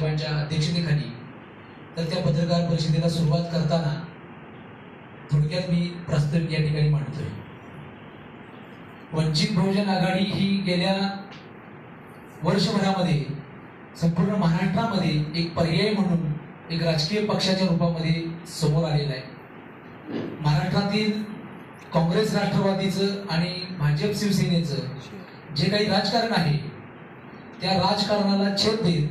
साहेबांच्या अध्यक्षतेखाली, तर त्या पत्रकार परिषदेला सुरुवात करताना थोडक्यात मी प्रास्ताविक या ठिकाणी मांडतोय. वंचित बहुजन आघाडी ही गेल्या वर्षभरामध्ये संपूर्ण महाराष्ट्रामध्ये एक पर्याय म्हणून एक राजकीय पक्षाच्या रूपामध्ये समोर आलेला आहे. महाराष्ट्रातील काँग्रेस राष्ट्रवादीचं आणि भाजप शिवसेनेचं जे काही राजकारण आहे त्या राजकारणाला छेद देत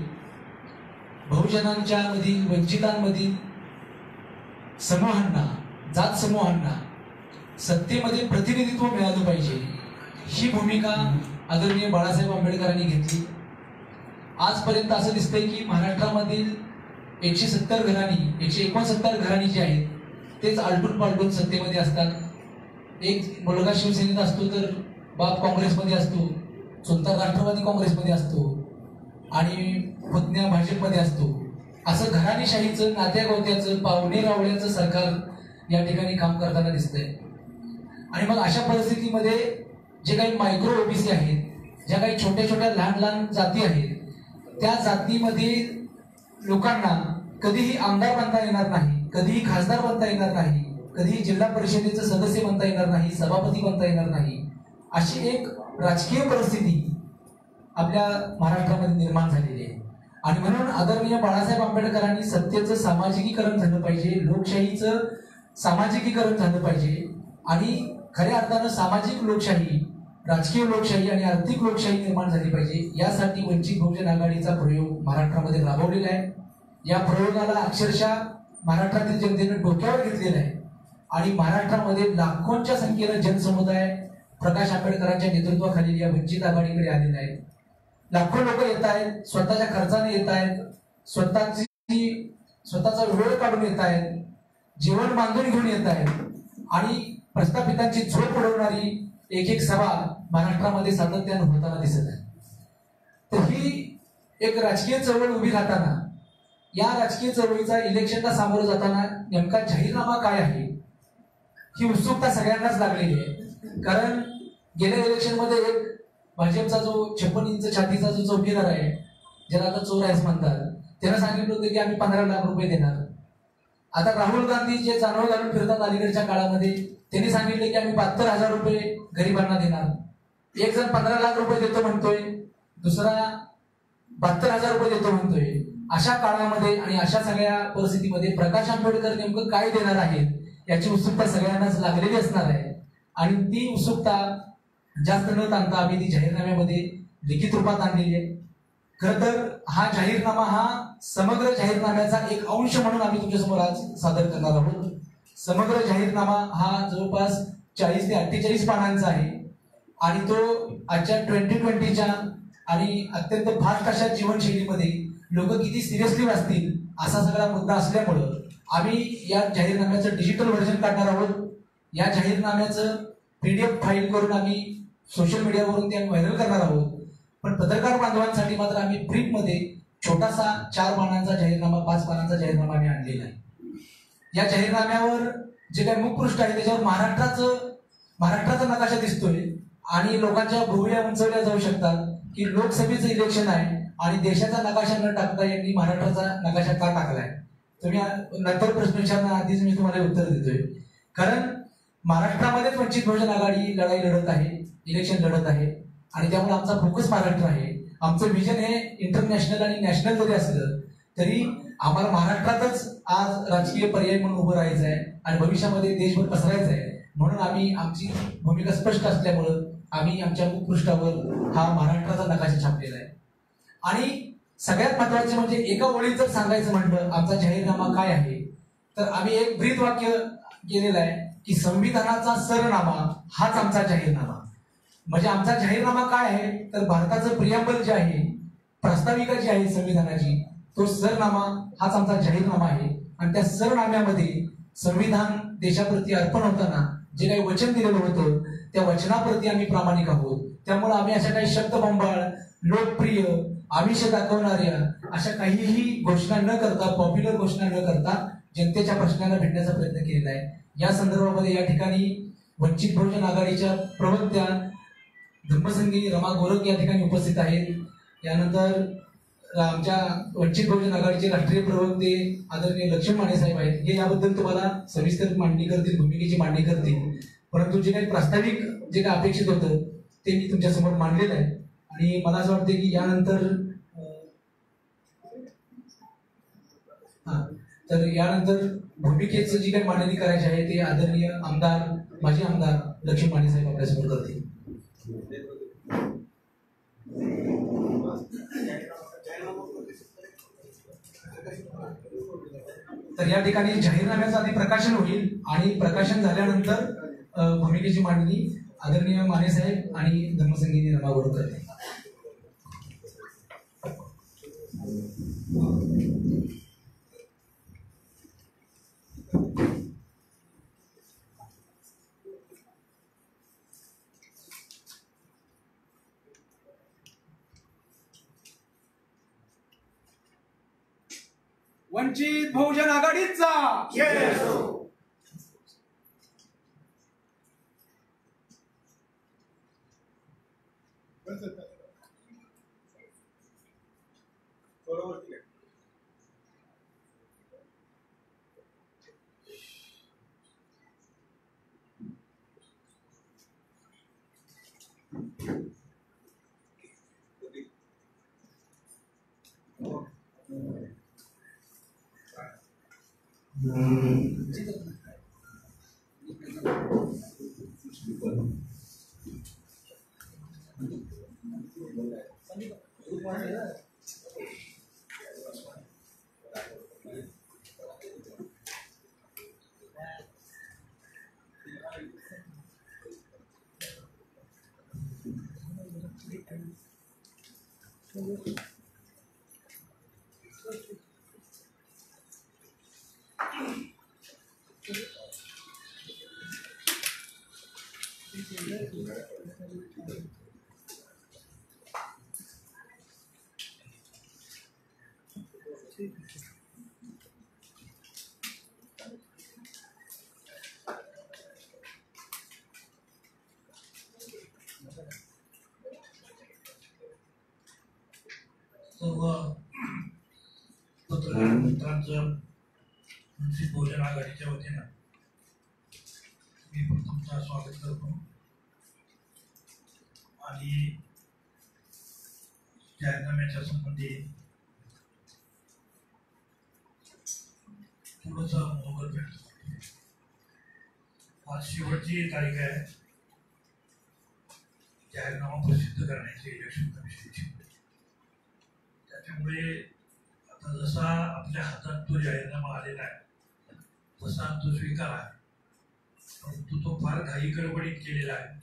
बहुजनांच्या मधील, वंचितांमधील समूहांना, जात समूहांना सत्तेमध्ये प्रतिनिधित्व मिळालं पाहिजे ही भूमिका आदरणीय बाळासाहेब आंबेडकरांनी घेतली. आजपर्यंत असं दिसतंय की महाराष्ट्रामधील 170 घराणी, 169 घराणी जी आहेत तेच आलटून पालटून सत्तेमध्ये असतात. एक मुलगा शिवसेनेत असतो तर बाप काँग्रेसमध्ये असतो, चुलता राष्ट्रवादी काँग्रेसमध्ये असतो आणि पुतण्या भाजपमध्ये असतो. असं घराणीशाहीचं, नात्यागोत्याचं, पावणे रावळ्याचं सरकार या ठिकाणी काम करताना दिसतंय. आणि मग अशा परिस्थितीमध्ये जे काही मायक्रो ओबीसी आहेत, ज्या काही छोट्या छोट्या लहान लहान जाती आहेत, त्या जातीमध्ये लोकांना कधीही आमदार बनता येणार नाही, कधीही खासदार बनता येणार नाही, कधीही जिल्हा परिषदेचं सदस्य बनता येणार नाही, सभापती बनता येणार नाही, अशी एक राजकीय परिस्थिती आपल्या महाराष्ट्रामध्ये निर्माण झालेली आहे. आणि म्हणून आदरणीय बाळासाहेब आंबेडकरांनी सत्तेचं सामाजिकीकरण झालं पाहिजे, लोकशाहीचं सामाजिकीकरण झालं पाहिजे आणि खऱ्या अर्थानं सामाजिक लोकशाही, राजकीय लोकशाही आणि आर्थिक लोकशाही निर्माण झाली पाहिजे. यासाठी वंचित बहुजन आघाडीचा प्रयोग महाराष्ट्रामध्ये राबवलेला आहे. या प्रयोगाला अक्षरशः महाराष्ट्रातील जनतेने डोक्यावर घेतलेला आहे आणि महाराष्ट्रामध्ये लाखोंच्या संख्येनं जनसमुदाय प्रकाश आंबेडकरांच्या नेतृत्वाखाली या वंचित आघाडीकडे आलेले आहेत. लाखो लोक येत आहेत, स्वतःच्या खर्चाने येत आहेत, स्वतःचा वेळ काढून येत आहेत, जेवण बांधून घेऊन येत आहेत आणि प्रस्थापितांची झोप उडवणारी एक एक सभा महाराष्ट्रामध्ये सातत्यानं होताना दिसत आहे. तर ही एक राजकीय चळवळ उभी राहताना, या राजकीय चळवळीचा इलेक्शनला सामोरं जाताना नेमका जाहीरनामा काय आहे ही उत्सुकता सगळ्यांनाच लागलेली आहे. कारण गेल्या इलेक्शनमध्ये एक भाजपचा जो 56 इंच छातीचा जो चौकीदार आहे, ज्याला आता चोर आहेस म्हणतात, त्यानं सांगितलं होतं की आम्ही 15 लाख रुपये देणार. आता राहुल गांधी जे जानव घालून फिरतात अलीकडच्या काळामध्ये, त्यांनी सांगितले की आम्ही 72,000 रुपये गरिबांना देणार. एक जण 15 लाख रुपये देतो म्हणतोय, दुसरा 72,000 रुपये देतो म्हणतोय. अशा काळामध्ये आणि अशा सगळ्या परिस्थितीमध्ये प्रकाश आंबेडकर नेमकं काय देणार आहेत याची उत्सुकता सगळ्यांनाच लागलेली असणार आहे. आणि ती उत्सुकता जास्त न ताणता आम्ही ती जाहीरनाम्यामध्ये लिखित रूपात आणलेली आहे. खरं तर हा जाहीरनामा हा समग्र जाहीरनाम्याचा एक अंश म्हणून आम्ही तुमच्यासमोर आज सादर करणार आहोत. समग्र जाहीरनामा हा जवळपास 40 ते 48 पानांचा आहे आणि तो आजच्या 2020च्या आणि अत्यंत फास्ट अशा जीवनशैलीमध्ये लोक किती सिरियसली वाचतील असा सगळा मुद्दा असल्यामुळं आम्ही या जाहीरनाम्याचं डिजिटल व्हर्जन काढणार आहोत. या जाहीरनाम्याचं PDF फाईल करून आम्ही सोशल मीडियावरून त्या व्हायरल करणार आहोत. पण पत्रकार बांधवांसाठी मात्र आम्ही प्रिंटमध्ये छोटासा 4 पानांचा जाहीरनामा, 5 पानांचा जाहीरनामा आम्ही आणलेला आहे. या जाहीरनाम्यावर जे काही मुखपृष्ठ आहे त्याच्यावर महाराष्ट्राचा नकाशा दिसतोय आणि लोकांच्या भुवया उंचवल्या जाऊ शकतात की लोकसभेचं इलेक्शन आहे आणि देशाचा नकाशा न टाकता यांनी महाराष्ट्राचा नकाशा का टाकलाय. तुम्ही नंतर प्रश्न विचारणार, आधीच मी तुम्हाला उत्तर देतोय. कारण महाराष्ट्रामध्येच वंचित बहुजन आघाडी लढाई लढत आहे, इलेक्शन लढत आहे आणि त्यामुळे आमचा फोकस महाराष्ट्र आहे. आमचं विजन हे इंटरनॅशनल आणि नॅशनल जरी असलं तरी आम्हाला महाराष्ट्रातच आज राजकीय पर्याय म्हणून उभं राहायचं आहे आणि भविष्यामध्ये देशभर पसरायचं आहे. म्हणून आम्ही आमची भूमिका स्पष्ट असल्यामुळं आम्ही आमच्या मुखपृष्ठावर हा महाराष्ट्राचा नकाशा छापलेला आहे. आणि सगळ्यात महत्वाचे म्हणजे एका ओळीत जर सांगायचं म्हटलं आमचा जाहीरनामा काय आहे, तर आम्ही एक ब्रीद वाक्य केलेलं आहे की संविधानाचा सरनामा हाच आमचा जाहीरनामा. म्हणजे आमचा जाहीरनामा काय आहे तर भारताचं प्रियांबल जे आहे, प्रस्ताविका जी आहे संविधानाची, तो सरनामा हाच आमचा जाहीरनामा आहे. आणि त्या सरनाम्यामध्ये संविधान देशाप्रती अर्पण होताना जे काही वचन दिलेलं होतं त्या वचनाप्रती आम्ही प्रामाणिक आहोत. त्यामुळे आम्ही अशा काही शब्दबंबाळ, लोकप्रिय, आमिष दाखवणाऱ्या अशा काहीही घोषणा न करता, पॉप्युलर घोषणा न करता जनतेच्या प्रश्नांना भेटण्याचा प्रयत्न केलेला आहे. या संदर्भामध्ये या ठिकाणी वंचित बहुजन आघाडीच्या प्रवक्त्या धर्मसंगी रमा गोरख या ठिकाणी उपस्थित आहेत. यानंतर आमच्या वंचित बहुजन आघाडीचे राष्ट्रीय प्रवक्ते आदरणीय लक्ष्मण माने साहेब आहेत, हे याबद्दल तुम्हाला सविस्तर मांडणी करतील, भूमिकेची मांडणी करतील. परंतु जे काही प्रास्ताविक जे काही अपेक्षित होतं ते मी तुमच्या समोर मांडलेलं आहे. आणि मला असं वाटतं की यानंतर तर यानंतर भूमिकेचं जी काही मांडणी करायची आहे ते आदरणीय आमदार, माजी आमदार लक्ष्मण माने साहेब आपल्यासमोर करतील. तर या ठिकाणी जाहीरनाम्याचं आधी प्रकाशन होईल आणि प्रकाशन झाल्यानंतर भूमिकेची मांडणी आदरणीय माने साहेब आणि धर्मसंगीनी रमागुरू करतील. वंचित बहुजन आघाडीचा सर्व पत्रकार मित्रांचं वंचित बहुजन आघाडीच्या वतीनं मी तुमचं स्वागत करतो. आणि जाहीरनाम्याच्या संबंधी थोडंसं मनोगत व्यक्त करतो. आज शेवटची तारीख आहे जाहीरनामा प्रसिद्ध करण्याची इलेक्शन कमिशनची. त्याच्यामुळे आता जसा आपल्या हातात तो जाहीरनामा आलेला आहे तसा तो स्वीकार आहे, परंतु तो फार घाई गडबडीत केलेला आहे.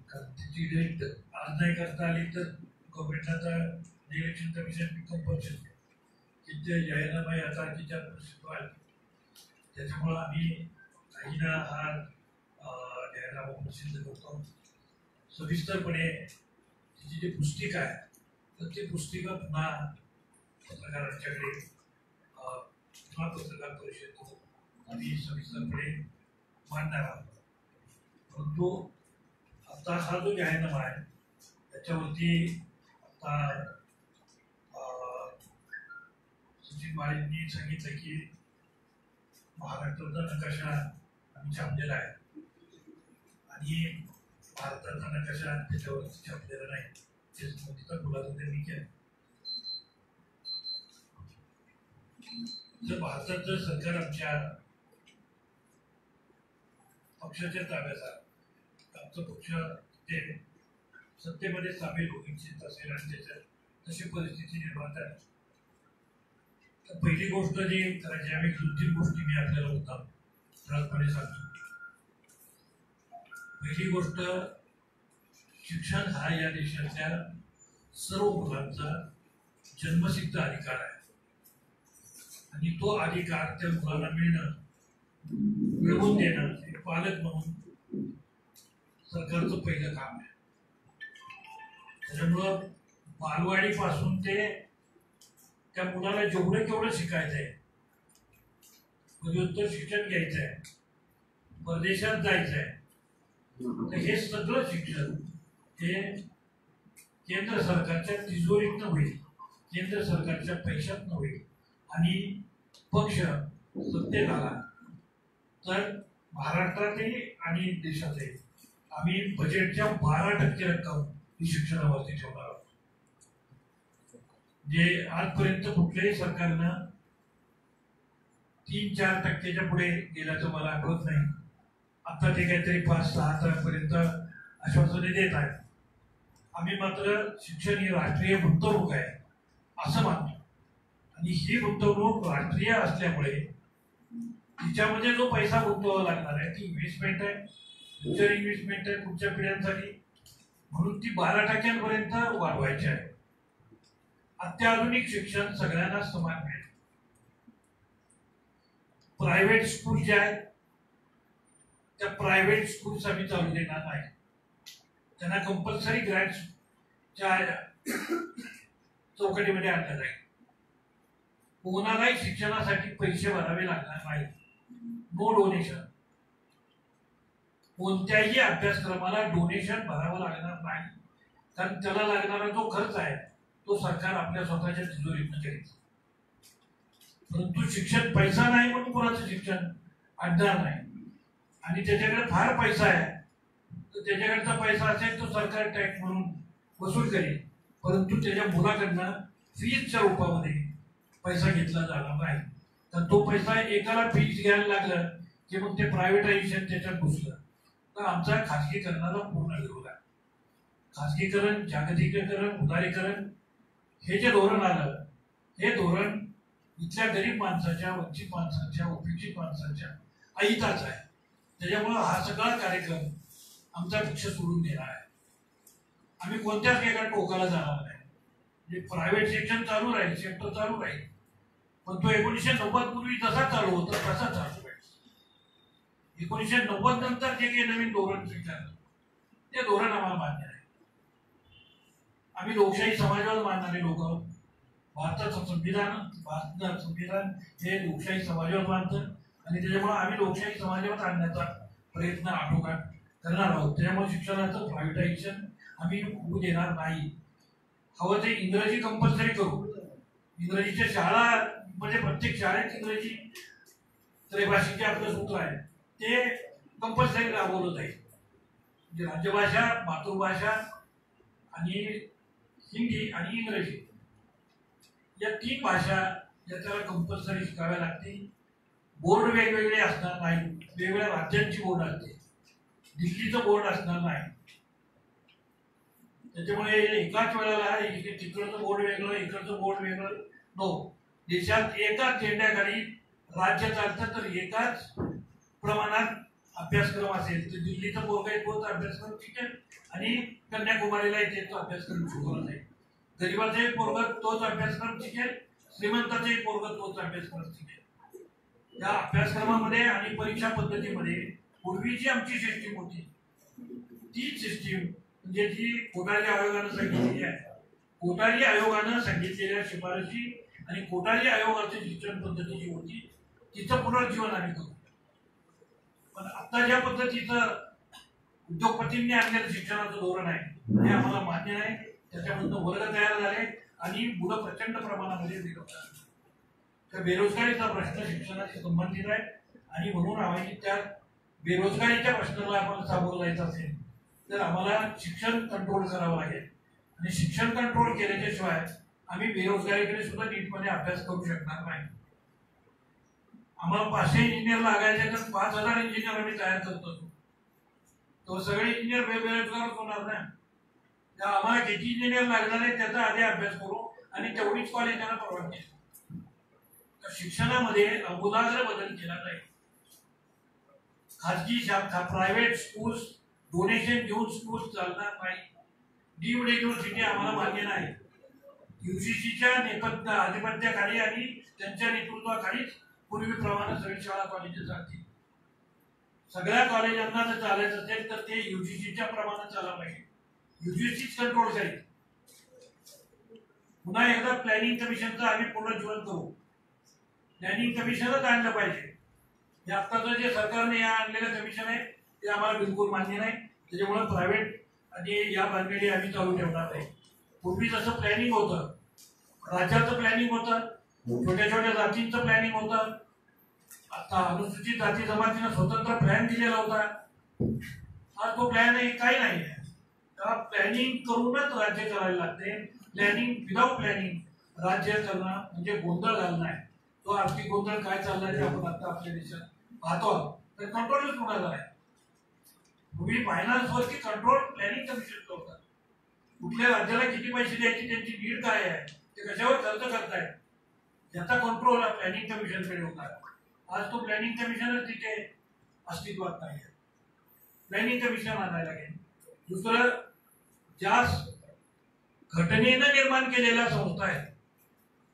कारण त्याची डेट आज नाही करता आली तर गव्हर्नमेंटला इलेक्शन कमिशन कंपल्शन की ते जाहीरनामा या तारखेच्या प्रसिद्ध व्हायला. त्याच्यामुळं आम्ही काहींना हा जाहीरनामा प्रसिद्ध करतो. सविस्तरपणे त्याची जी पुस्तिका आहे तर ती पुस्तिका पुन्हा पत्रकारांच्याकडे पुन्हा पत्रकार परिषद आम्ही सविस्तरपणे मांडणार आहोत. परंतु आता हा जो जाहीरनामा आहे त्याच्यावरती आता सचिन माळेंनी सांगितलं की महाराष्ट्राचा नकाशा आम्ही छापलेला आहे आणि भारताचा नकाशा त्याच्यावरती छापलेला नाही. त्याचा खुलासा त्यांनी केला. जर भारताचं सरकार आमच्या पक्षाच्या ताब्यात आहे, आमचा पक्ष ते सत्तेमध्ये सामील होऊ इच्छित असेल आणि त्याच्यात तशी परिस्थिती निर्माण झाली तर पहिली गोष्ट जी करायची, आम्ही 2-3 गोष्टी मी आपल्याला होता ठळकपणे सांगतो. पहिली गोष्ट, शिक्षण हा या देशातल्या सर्व मुलांचा जन्मसिद्ध अधिकार आहे आणि तो अधिकार त्या मुलांना मिळवून देणं हे पालक म्हणून सरकारचं पहिलं काम आहे. त्याच्यामुळं बालवाडीपासून ते त्या मुलाला जेवढं केवढं शिकायचं आहे, पदव्युत्तर शिक्षण घ्यायचं आहे, परदेशात जायचं आहे, तर हे सगळं शिक्षण हे केंद्र सरकारच्या तिजोरीतनं होईल केंद्र सरकारच्या पैशात नव्हे आणि पक्ष सत्तेत आला तर महाराष्ट्रातही आणि देशातही आम्ही बजेटच्या 12% रक्कम ही शिक्षणावरती ठेवणार आहोत. जे आजपर्यंत कुठल्याही सरकारनं 3-4% पुढे गेल्याचं मला आठवत नाही. आता ते काहीतरी 5-6 पर्यंत आश्वासने देत आहेत. आम्ही मात्र शिक्षण ही राष्ट्रीय गुंतवणूक आहे असं मानतो आणि ही गुंतवणूक राष्ट्रीय असल्यामुळे तिच्यामध्ये जो पैसा गुंतवावा लागणार आहे ती इन्व्हेस्टमेंट आहे, फ्युचर इन्व्हेस्टमेंट आहे पुढच्या पिढ्यांसाठी, म्हणून ती 12% वाढवायची आहे. अत्याधुनिक शिक्षण सगळ्यांना समान मिळेल. प्रायव्हेट स्कूल ज्या आहेत त्या प्रायव्हेट स्कूल्स आम्ही चालू देणार नाही. त्यांना कंपल्सरी ग्रँट्सच्या चौकटीमध्ये आणलं जाईल. कोणालाही शिक्षणासाठी पैसे भरावे लागणार नाही. No donation. कोणत्याही अभ्यासक्रमाला डोनेशन भरावं लागणार नाही, कारण त्याला लागणारा जो खर्च आहे तो सरकार आपल्या स्वतःच्या तिजोरीतून करेल. परंतु शिक्षण पैसा नाही म्हणून कोणाचं शिक्षण अडणार नाही. आणि त्याच्याकडे फार पैसा आहे तर त्याच्याकडचा पैसा असेल तो सरकार टॅक्स म्हणून वसूल करेल, परंतु त्याच्या मुलाकडनं फीजच्या रूपामध्ये पैसा घेतला जाणार नाही. तर तो पैसा एकाला फीज घ्यायला लागलं की मग ते प्रायव्हेटायझेशन त्याच्यात घुसलं. तर आमचा खाजगीकरणाला पूर्ण विरोध आहे. खाजगीकरण, जागतिकीकरण, उदारीकरण हे जे धोरण आलं हे धोरण इथल्या गरीब माणसाच्या, वंचित माणसाच्या, उपेक्षित माणसाच्या अहिताच आहे. त्याच्यामुळं हा सगळा कार्यक्रम आमचा पक्ष सोडून देणार आहे. आम्ही कोणत्याच एका टोकाला जाणार नाही. म्हणजे प्रायव्हेट सेक्शन चालू राहील, सेक्टर चालू राहील, पण तो 1990 पूर्वी जसा चालू होता तसा चालू राहील. 1990 नंतर जे काही नवीन धोरण स्वीकारलं ते धोरण आम्हाला मान्य आहे. आम्ही लोकशाही समाजवाद मानणारे लोक आहोत. भारताचं संविधान हे लोकशाही समाजवाद मानतं आणि त्याच्यामुळे आम्ही लोकशाही समाजवाद आणण्याचा प्रयत्न आटोकाट करणार आहोत. त्याच्यामुळे शिक्षणाचं प्रायव्हेटायझेशन आम्ही होऊ देणार नाही. हवं ते इंग्रजी कंपल्सरी करू. इंग्रजीच्या शाळा म्हणजे प्रत्येक शाळेत इंग्रजी त्रैभाषिक आपलं सूत्र आहे ते कंपल्सरी राबवलं जाईल. म्हणजे राज्यभाषा, मातृभाषा आणि हिंदी आणि इंग्रजी या 3 भाषा या त्याला कंपल्सरी शिकाव्या लागतील. बोर्ड वेगवेगळे असणार नाही. वेगवेगळ्या राज्यांची बोर्ड असते. दिल्लीचं बोर्ड असणार नाही. त्याच्यामुळे एकाच वेळेला तिकडचं बोर्ड वेगळं, इकडचं बोर्ड वेगळं नो. देशात एकाच झेंड्याखाली राज्य चालतं तर एकाच प्रमाणात अभ्यासक्रम असेल तर दिल्लीचं बोर्ड आहे तोच अभ्यासक्रम शिकेल आणि कन्याकुमारीला येते तो अभ्यासक्रम शिकवला जाईल. गरीबाचाही पोरग तोच अभ्यासक्रम शिकेल, श्रीमंताचाही पोरग तोच अभ्यासक्रम शिकेल. या अभ्यासक्रमामध्ये आणि परीक्षा पद्धतीमध्ये पूर्वी जी आमची सिस्टीम होती ती सिस्टीम म्हणजे जी कोठारी आयोगानं सांगितलेली आहे. कोठारी आयोगानं सांगितलेल्या शिफारशी आणि कोठारी आयोगाची शिक्षण पद्धती जी होती तिचं पुनर्जीवन आम्ही करू. पण आता ज्या पद्धतीचं उद्योगपतींनी आणलेलं शिक्षणाचं धोरण आहे हे आम्हाला मान्य नाही. त्याच्यामधून वर्ग तयार झाले आणि मुलं प्रचंड प्रमाणामध्ये बेरोजगार. तर बेरोजगारीचा प्रश्न शिक्षणाशी संबंधित आहे आणि म्हणून आम्ही त्या बेरोजगारीच्या प्रश्नाला आपण सामोरं जायचं असेल तर आम्हाला शिक्षण कंट्रोल करावं लागेल आणि शिक्षण कंट्रोल केल्याच्याशिवाय आम्ही बेरोजगारीकडे सुद्धा नीटपणे अभ्यास करू शकणार नाही. आम्हाला 500 इंजिनियर लागायचे तर 5000 इंजिनियर आम्ही तयार करतो तो सगळे इंजिनियर बेरोजगारच होणार नाही. आम्हाला किती इंजिनियर लागणार आहे त्याचा आधी अभ्यास करू आणि तेवढीच कॉलेजांना परवानगी. तर शिक्षणामध्ये आमूलाग्र बदल केला जाईल. खाजगी शाखा, प्रायव्हेट स्कूल्स डोनेशन घेऊन स्कूल्स चालणार नाही. डीम्ड युनिव्हर्सिटी आम्हाला मान्य नाही. UGCच्या आधिपत्याखाली आणि त्यांच्या नेतृत्वाखालीच पूर्वीप्रमाणे सगळी शाळा कॉलेजेस चालतील. सगळ्या कॉलेजांना जर चालायचं असेल तर ते UGCच्या प्रमाणात चाललं पाहिजे. UGCच कंट्रोल करेल. पुन्हा एकदा प्लॅनिंग कमिशनचं आम्ही पुनर्जीवन करू. प्लॅनिंग कमिशनच आणलं पाहिजे. हे आत्ताचं जे सरकारने या आणलेलं कमिशन आहे ते आम्हाला बिलकुल मान्य नाही. त्याच्यामुळे प्रायव्हेट आणि या भानगडी आम्ही चालू ठेवणार नाही. पूर्वी जसं प्लॅनिंग होतं राज्याचं प्लॅनिंग होतं, छोट्या छोट्या जातींचं प्लॅनिंग होतं. आता अनुसूचित जाती जमातीनं स्वतंत्र प्लॅन दिलेला होता. आज तो प्लॅन आहे काही नाही. त्याला प्लॅनिंग करूनच राज्य करायला लागते. प्लॅनिंग विदाउट प्लॅनिंग राज्य करणं म्हणजे गोंधळ घालणं आहे. तो आर्थिक गोंधळ काय चाललाय ते आपण आता आपल्या देशात पाहतो. तर कंट्रोलच कोणाला आहे. तुम्ही फायनान्सवरती कंट्रोल प्लॅनिंग कमिशनचं होतं. कुठल्या राज्याला किती पैसे द्यायची, त्यांची नीड काय आहे, ते कशावर खर्च करतायत, याचा कंट्रोल प्लॅनिंग कमिशनकडे होता. आज तो प्लॅनिंग कमिशनच तिथे अस्तित्वात नाही. प्लॅनिंग कमिशन आणायला लागेल. दुसरं, ज्या घटनेनं निर्माण केलेल्या संस्था आहेत,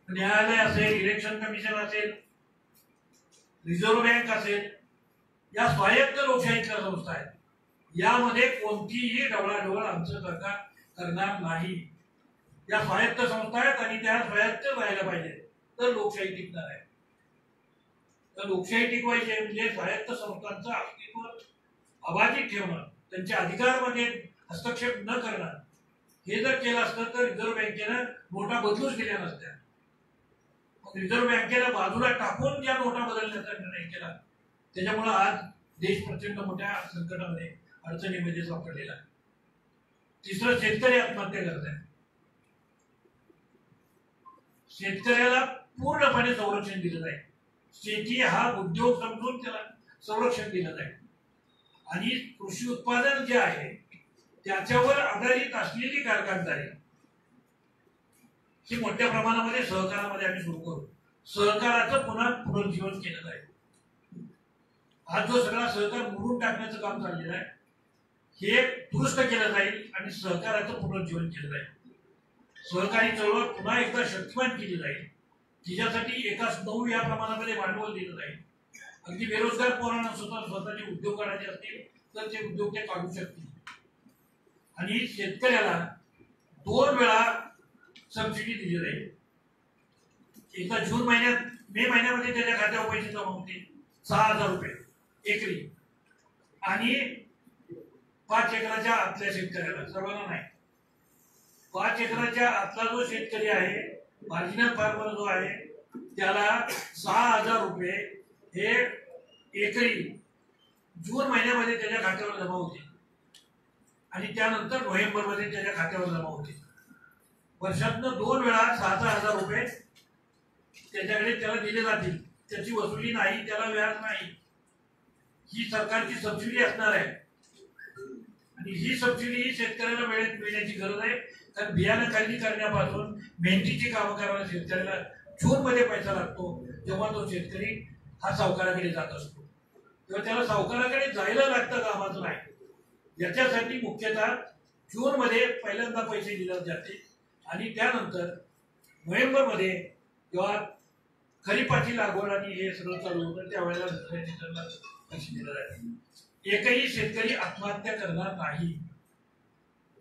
न्यायालय असेल, इलेक्शन कमिशन असेल, रिझर्व्ह बँक असेल, या स्वायत्त लोकशाहीच्या संस्था आहेत. यामध्ये कोणतीही ढवळाढवळ आमचं सरकार करणार नाही. या स्वायत्त संस्था आहेत आणि त्या स्वायत्त राहायला पाहिजे, तर लोकशाही टिकणार आहे. तर लोकशाही टिकवायची म्हणजे स्वायत्त संस्थांचं अस्तित्व अबाधित ठेवणं, त्यांच्या अधिकारामध्ये हस्तक्षेप न करणं. हे जर केलं असतं तर रिझर्व्ह बँकेनं नोटा बदलूच दिल्या नसत्या. रिझर्व्ह बँकेला बाजूला टाकून ज्या नोटा बदलण्याचा निर्णय केला, त्याच्यामुळे आज देश प्रचंड मोठ्या संकटामध्ये, अडचणीमध्ये सापडलेला आहे. तिसरं, शेतकरी आत्महत्या करत आहे. शेतकऱ्याला पूर्णपणे संरक्षण दिलं जाईल. शेती हा उद्योग समजून त्याला संरक्षण दिलं जाईल. आणि कृषी उत्पादन जे आहे त्याच्यावर आधारित असलेली कारखानदारी ही मोठ्या प्रमाणामध्ये सहकारामध्ये आम्ही सुरू करू. सहकाराचं पुन्हा पुनर्जीवन केलं जाईल. हा जो सगळा सहकार मोडून टाकण्याचं काम चाललेलं आहे, हे दुरुस्त केलं जाईल आणि सहकाराचं पुनर्जीवन केलं जाईल. सहकारी चळवळ पुन्हा एकदा शक्तिमान केली जाईल. तिच्यासाठी एकाच 9 या प्रमाणामध्ये भांडवल दिलं जाईल. अगदी बेरोजगार पोरांना स्वतःचे उद्योग काढायचे असतील तर ते उद्योग ते काढू शकतील. आणि शेतकऱ्याला 2 वेळा सबसिडी दिली जाईल. एकदा जून महिन्यात, मे महिन्यामध्ये त्याच्या खात्यावर पैसे जमा होतील 6,000 रुपये एकरी. आणि 5 एकराच्या आतल्या शेतकऱ्याला, सर्वांना नाही, 5 एकराच्या आतला जो शेतकरी आहे, मार्जिनल फार्मर जो आहे, त्याला 6,000 रुपये हे एकरी जून महिन्यामध्ये त्याच्या खात्यावर जमा होतील. आणि त्यानंतर नोव्हेंबरमध्ये त्याच्या खात्यावर जमा होतील. वर्षातनं 2 वेळा 6,000 रुपये त्याच्याकडे त्याला दिले जातील. त्याची वसुली नाही, त्याला व्याज नाही. ही सरकारची सबसिडी असणार आहे. आणि ही सबसिडी ही शेतकऱ्याला मिळण्याची गरज आहे. कारण बियाणं खरेदी करण्यापासून मेहनतीची कामं करायला शेतकऱ्याला जून मध्ये पैसा लागतो. जेव्हा तो शेतकरी हा सावकाराकडे जात असतो, तेव्हा त्याला सावकाराकडे जायला लागतं, कामाचं नाही. याच्यासाठी मुख्यतः जून मध्ये पहिल्यांदा पैसे दिले जाते. आणि त्यानंतर नोव्हेंबरमध्ये जेव्हा खरीपाची लागवड आणि हे सगळं चालू होतं, त्यावेळेला दुसऱ्या सीझनला पैसे दिले जाते. एकही शेतकरी आत्महत्या करणार नाही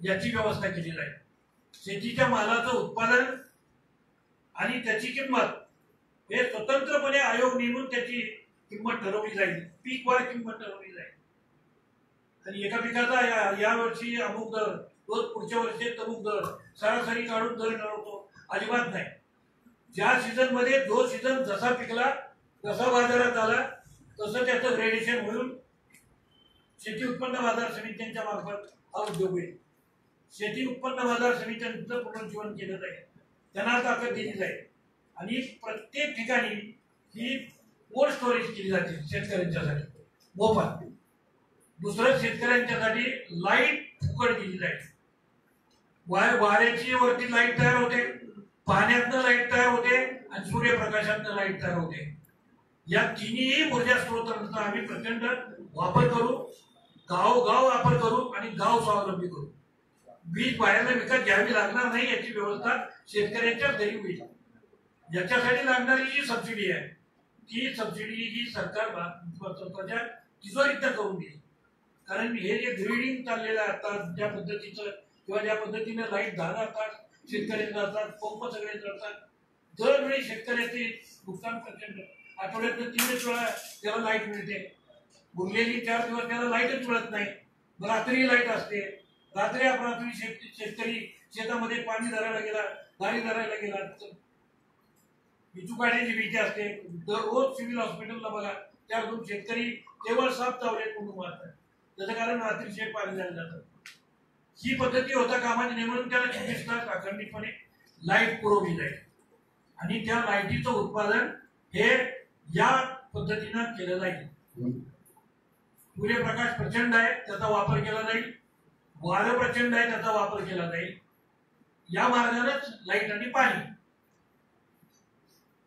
याची व्यवस्था केली जाईल. शेतीच्या मालाचं उत्पादन आणि त्याची किंमत हे स्वतंत्रपणे आयोग नेमून त्याची किंमत ठरवली जाईल. पीकवार किंमत ठरवली जाईल. आणि एका पिकाचा या वर्षी अमुक दर, रोज पुढच्या वर्षी तमुक दर, सरासरी काढून दर ठरवतो, अजिबात नाही. ज्या सीझन मध्ये जो सीझन जसा पिकला, जसा बाजारात आला, तसं त्याचं ग्रेडेशन होऊन शेती उत्पन्न बाजार समित्यांच्या मार्फत हा उद्योग होईल. शेती उत्पन्न बाजार समित्यांचं पुनर्जीवन केलं जाईल. त्यांना ताकद दिली जाईल. आणि प्रत्येक ठिकाणी ही कोल्ड स्टोरेज केली जाते शेतकऱ्यांच्यासाठी मोफत. दुसरं, शेतकऱ्यांच्यासाठी लाईट फुकट दिली जाईल. वाऱ्याची वरती लाईट तयार होते, पाण्यातनं लाईट तयार होते आणि सूर्यप्रकाशातनं लाईट तयार होते. या तिन्ही ऊर्जा स्रोतांचा आम्ही प्रचंड वापर करू, गावोगाव वापर करू आणि गाव स्वावलंबी करू. वीज बाहेरला विकत घ्यावी लागणार नाही याची व्यवस्था शेतकऱ्यांच्या घरी होईल. याच्यासाठी लागणारी जी सबसिडी आहे, ती सबसिडी ही सरकार स्वतःच्या तिजोरीतनं करून देईल. कारण हे जे ग्रेडिंग चाललेलं आहे आता, ज्या पद्धतीचं किंवा ज्या पद्धतीने लाईट 10 तास शेतकरी जातात, पंप सगळे जळतात, दरवेळी शेतकऱ्याचे नुकसान प्रचंड. आठवड्यातनं 3 वेळा त्याला लाईट मिळते, उरलेली 4 दिवस त्याला लाईटच मिळत नाही. रात्री लाईट असते. रात्री शेतकरी शेतामध्ये पाणी धरायला गेला गाडी धरायला गेला तर विचू काढण्याची भीती असते. दररोज सिव्हिल हॉस्पिटलला बघा 4-2 शेतकरी केवळ साप चावले म्हणून मारतात. त्याचं कारण अतिशय पाणी झालं जातं. ही पद्धती होता कामाची नेमून त्याला 24 तास अखंडितपणे लाईट पुरवली जाईल आणि त्या लाईटीचं उत्पादन हे या पद्धतीनं केलं जाईल. सूर्यप्रकाश प्रचंड आहे त्याचा वापर केला जाईल, वारं प्रचंड आहे त्याचा वापर केला जाईल. या मार्गानेच लाईट आणि पाणी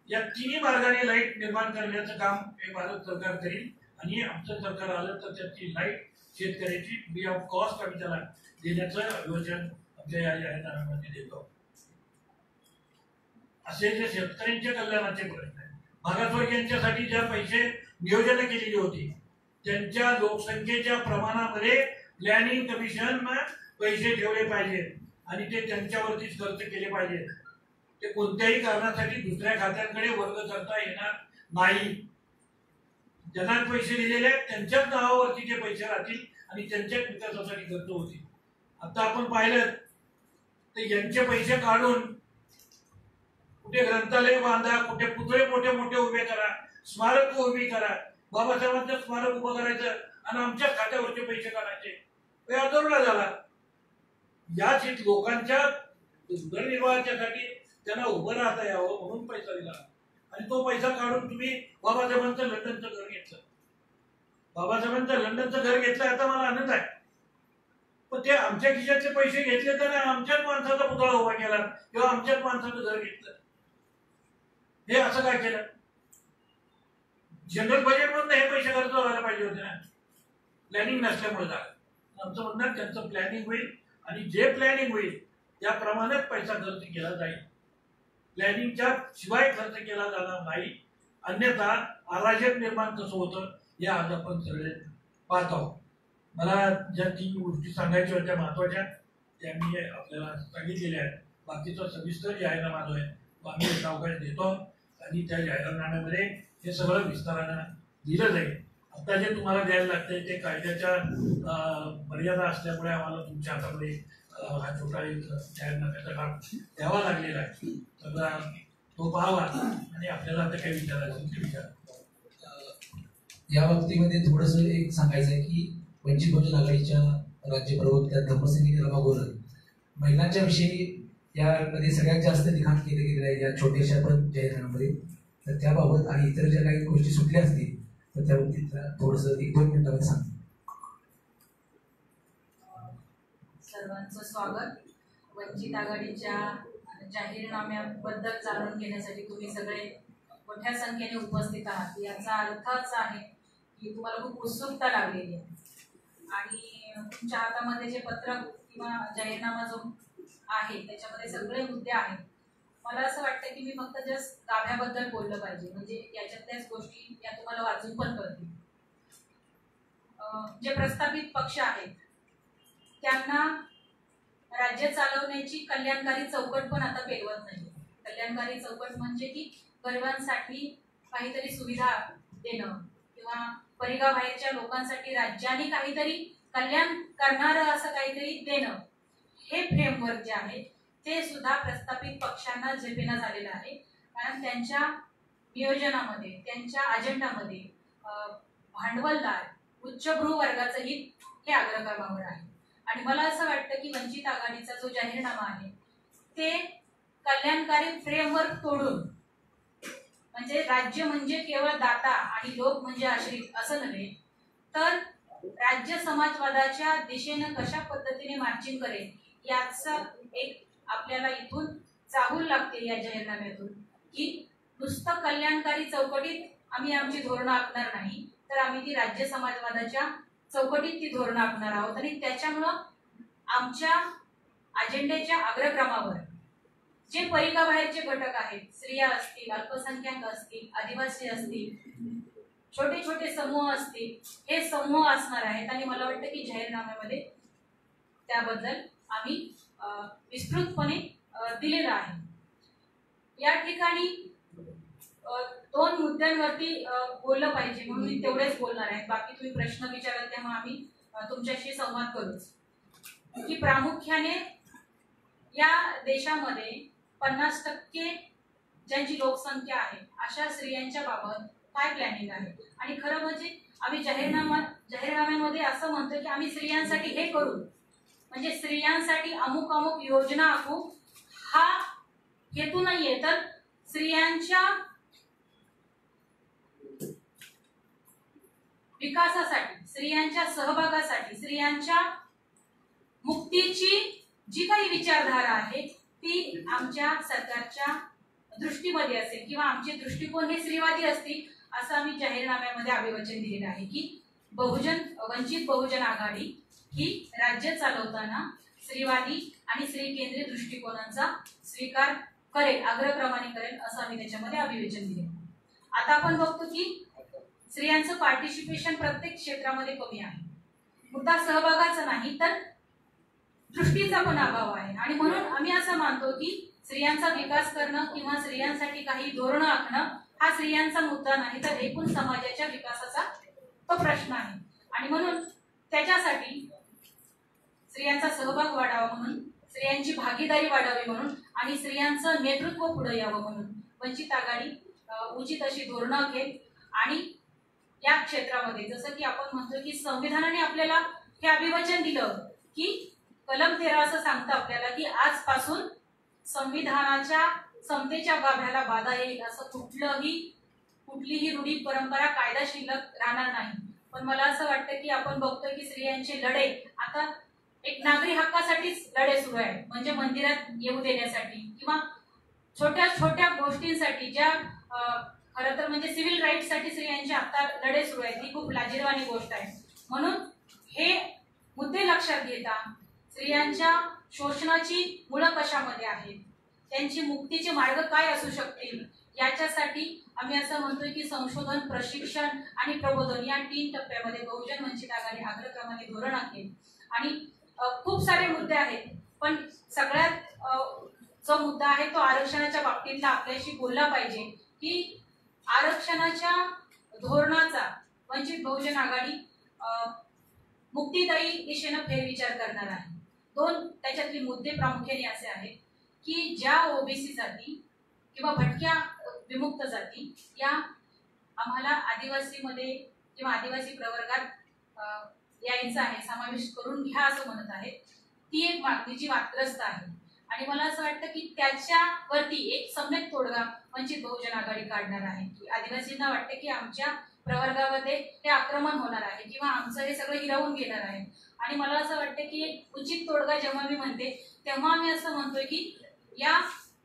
या तिन्ही मार्गाने लाईट निर्माण करण्याचं काम हे भारत सरकार करेल आणि आमचं सरकार आलं तर त्याची लाईट शेतकऱ्याची फ्री ऑफ कॉस्ट आम्ही त्याला देण्याचं योजना आमच्या या जाहीरनाम्यामध्ये देतो. असे जे शेतकऱ्यांच्या कल्याणाचे प्रश्न आहेत, मागासवर्गीयांच्यासाठी ज्या पैसे नियोजन केलेली होती त्यांच्या लोकसंख्येच्या प्रमाणामध्ये प्लॅनिंग कमिशन पैसे ठेवले पाहिजेत आणि ते त्यांच्यावरतीच खर्च केले पाहिजेत. ते कोणत्याही कारणासाठी दुसऱ्या खात्यांकडे वर्ग करता येणार नाही. ज्यांना पैसे दिलेले आहेत त्यांच्याच नावावरती ते पैसे राहतील आणि त्यांच्याच विकासासाठी खर्च होतील. आता आपण पाहिलं तर यांचे पैसे काढून कुठे ग्रंथालय बांधा, कुठे पुतळे मोठे मोठे उभे करा, स्मारक उभी करा, बाबासाहेबांचं स्मारक उभं करायचं आणि आमच्याच खात्यावरचे पैसे काढायचे. हे अधोरला झाला. याच लोकांच्या उदरनिर्वाहाच्यासाठी त्यांना उभं राहता यावं म्हणून पैसा दिला आणि तो पैसा काढून तुम्ही बाबासाहेबांचं लंडनचं घर घेतलं. बाबासाहेबांचं लंडनचं घर घेतलं आता मला आनंद आहे, पण ते आमच्या खिशातले पैसे घेतले तर आमच्याच माणसाचा पुतळा उभा केला किंवा आमच्याच माणसाचं घर घेतलं. हे असं काय केलं? जनरल बजेट मधून हे पैसे खर्च व्हायला पाहिजे होते ना, प्लॅनिंग नसल्यामुळे झालं. आमचं म्हणणं त्यांचं प्लॅनिंग होईल आणि जे प्लॅनिंग होईल त्याप्रमाणेच पैसा खर्च केला जाईल. प्लॅनिंगच्या शिवाय खर्च केला जाणार नाही, अन्यथा अराजक निर्माण कसं होतं हे आज आपण सगळे पाहत आहोत. मला ज्या 3 गोष्टी सांगायच्या होत्या महत्वाच्या त्या मी आपल्याला सांगितलेल्या आहेत. बाकीचा सविस्तर जाहीरनामा जो आहे तो आम्ही अवकाश देतो आणि त्या जाहीरनाम्यामध्ये हे सगळं विस्तारानं दिलं जाईल. आता जे तुम्हाला द्यायला लागतंय ते कायद्याच्या मर्यादा असल्यामुळे आम्हाला तुमच्या हातामध्ये हा छोटा एक जाहीरनाम्याचा काम द्यावा लागलेला आहे. तर तो पाहावा आणि आपल्याला आता काही विचारायचं ते विचार. या बाबतीमध्ये थोडस एक सांगायचं आहे की वंचित बहुजन आघाडीच्या राज्य प्रवक्त्या धर्मसेनी रमा गोरल महिलांच्या विषयी यामध्ये सगळ्यात जास्त लिखाण केलं गेलेलं आहे या छोट्याशा पण जाहीरनाम्यामध्ये. तर त्याबाबत आणि इतर ज्या काही गोष्टी सुटल्या असतील तर त्या बाबतीत थोडस 1-2 मिनिटांमध्ये सांग. सर्वांचं स्वागत. वंचित आघाडीच्या जाहीरनाम्याबद्दल जाणून घेण्यासाठी तुम्ही सगळे मोठ्या संख्येने उपस्थित आहात. याचा अर्थच आहे की तुम्हाला खूप उत्सुकता लागलेली आहे आणि तुमच्या हातामध्ये जे पत्रक किंवा जाहीरनामा जो आहे त्याच्यामध्ये सगळे मुद्दे आहेत. मला असं वाटतं की मी फक्त जस्ट गाभ्याबद्दल बोललं पाहिजे, म्हणजे याच्यातल्याच गोष्टी या तुम्हाला वाचून पण कळतील. जे प्रस्थापित पक्ष आहेत त्यांना राज्य चालवण्याची कल्याणकारी चौकट पण आता पेलवत नाही. कल्याणकारी चौकट म्हणजे की गरिबांसाठी काहीतरी सुविधा देणं किंवा परिघाबाहेरच्या लोकांसाठी राज्याने काहीतरी कल्याण करणारं असं काहीतरी देणं, हे फ्रेमवर्क जे आहे ते सुद्धा प्रस्थापित पक्षांना झेपेना झालेलं आहे. कारण त्यांच्या नियोजनामध्ये त्यांच्या अजेंडामध्ये भांडवलदार उच्चभ्रू वर्गाचं हित हे अग्रक्रमावर आहे. आणि मला असं वाटतं की वंचित आघाडीचा जो जाहीरनामा आहे ते कल्याणकारी फ्रेमवर्क तोडून, म्हणजे राज्य म्हणजे केवळ दाता आणि लोक म्हणजे आश्रित असं नव्हे, तर राज्य समाजवादाच्या दिशेनं कशा पद्धतीने मार्चिंग करेल याचा एक आपल्याला इथून चाहूल लागते या जाहीरनाम्यातून, की नुसतं कल्याणकारी चौकटीत आम्ही आमची धोरणं आखणार नाही, तर आम्ही ती राज्य समाजवादाच्या चौकटीत ती धोरणं आखणार आहोत. आणि त्याच्यामुळं आमच्या अजेंड्याच्या अग्रक्रमावर जे परिघाबाहेरचे घटक आहेत, स्त्रिया असतील, अल्पसंख्याक असतील, आदिवासी असतील, छोटे छोटे समूह असतील, हे समूह असणार आहेत. आणि मला वाटतं की जाहीरनाम्यामध्ये त्याबद्दल आम्ही विस्तृतपणे दिलेलं आहे. या ठिकाणी 2 मुद्द्यांवरती बोललं पाहिजे म्हणून मी तेवढेच बोलणार आहे. बाकी तुम्ही प्रश्न विचाराल तेव्हा आम्ही तुमच्याशी संवाद करूच. की प्रामुख्याने या देशामध्ये 50% ज्यांची लोकसंख्या आहे अशा स्त्रियांच्या बाबत काय प्लॅनिंग आहे? आणि खरं म्हणजे आम्ही जाहीरनाम्यामध्ये असं म्हणतो की आम्ही स्त्रियांसाठी हे करू, म्हणजे स्त्रियांसाठी अमुक अमुक योजना आखू, हा हेतू नाहीये, तर स्त्रियांच्या विकासासाठी, स्त्रियांच्या सहभागासाठी, स्त्रियांच्या मुक्तीची जी काही विचारधारा आहे ती आमच्या सरकारच्या दृष्टीमध्ये असेल किंवा आमचे दृष्टिकोन हे स्त्रीवादी असतील असं आम्ही जाहीरनाम्यामध्ये अभिवचन दिलेलं आहे की वंचित बहुजन आघाडी ही राज्य चालवताना स्त्रीवादी आणि स्त्री केंद्रीय दृष्टिकोनाचा स्वीकार करेल, अग्रक्रमाने करेल असं आम्ही त्याच्यामध्ये अभिवचन दिले. आता आपण बघतो की स्त्रियांचं पार्टिसिपेशन प्रत्येक क्षेत्रामध्ये कमी आहे. मुद्दा सहभागाचा नाही तर दृष्टीचा पण अभाव आहे आणि म्हणून आम्ही असं मानतो की स्त्रियांचा विकास करणं किंवा स्त्रियांसाठी काही धोरणं आखणं हा स्त्रियांचा मुद्दा नाही तर एकूण समाजाच्या विकासाचा तो प्रश्न आहे. आणि म्हणून त्याच्यासाठी स्त्रियांचा सहभाग वाढावा म्हणून, स्त्रियांची भागीदारी वाढावी म्हणून आणि स्त्रियांचं नेतृत्व पुढे यावं म्हणून वंचित आघाडी उचित अशी धोरणं घेईल. आणि या क्षेत्रामध्ये जसं की आपण म्हणतो की संविधानाने आपल्याला हे अभिवचन दिलं की कलम 13 असं सांगतं आपल्याला की आजपासून संविधानाच्या समतेच्या गाभ्याला बाधा येईल असं कुठलीही रूढी परंपरा कायदा शिल्लक राहणार नाही. पण मला असं वाटतं की आपण बघतोय की स्त्रियांचे लढे आता एक नागरी हक्कासाठीच लढे सुरू आहेत, म्हणजे मंदिरात येऊ देण्यासाठी किंवा छोट्या छोट्या गोष्टींसाठी ज्या खरं तर म्हणजे सिव्हिल राईट साठी स्त्रियांचे आता लढे सुरू आहेत. ही खूप लाजिरवाणी गोष्ट आहे. म्हणून हे मुद्दे लक्षात घेता स्त्रियांच्या शोषणाची मुळं कशामध्ये आहेत, त्यांची मुक्तीचे मार्ग काय असू शकतील, याच्यासाठी आम्ही असं म्हणतोय की संशोधन, प्रशिक्षण आणि प्रबोधन या 3 टप्प्यामध्ये बहुजन वंचित आघाडी अग्रक्रमाने धोरण आखेल. आणि खूप सारे मुद्दे आहेत पण सगळ्यात जो मुद्दा आहे तो आरक्षणाच्या बाबतीतला आपल्याशी बोलला पाहिजे की आरक्षणाच्या धोरणाचा वंचित बहुजन आघाडी मुक्तीदायी दिशेनं फेरविचार करणार आहे. 2 त्याच्यातले मुद्दे प्रामुख्याने असे आहेत की ज्या ओबीसी जाती किंवा भटक्या विमुक्त जाती या आम्हाला आदिवासीमध्ये किंवा आदिवासी प्रवर्गात यायचं आहे, समावेश करून घ्या असं म्हणत आहेत. ती एक मागणी जी वादग्रस्त आहे आणि मला असं वाटतं की त्याच्यावरती एक सम्यक तोडगा वंचित बहुजन आघाडी काढणार आहे की आदिवासींना वाटतं की आमच्या प्रवर्गामध्ये हे आक्रमण होणार आहे किंवा आमचं हे सगळं हिरावून घेणार आहे. आणि मला असं वाटतं की एक उचित तोडगा जेव्हा मी म्हणते तेव्हा मी असं म्हणतोय की या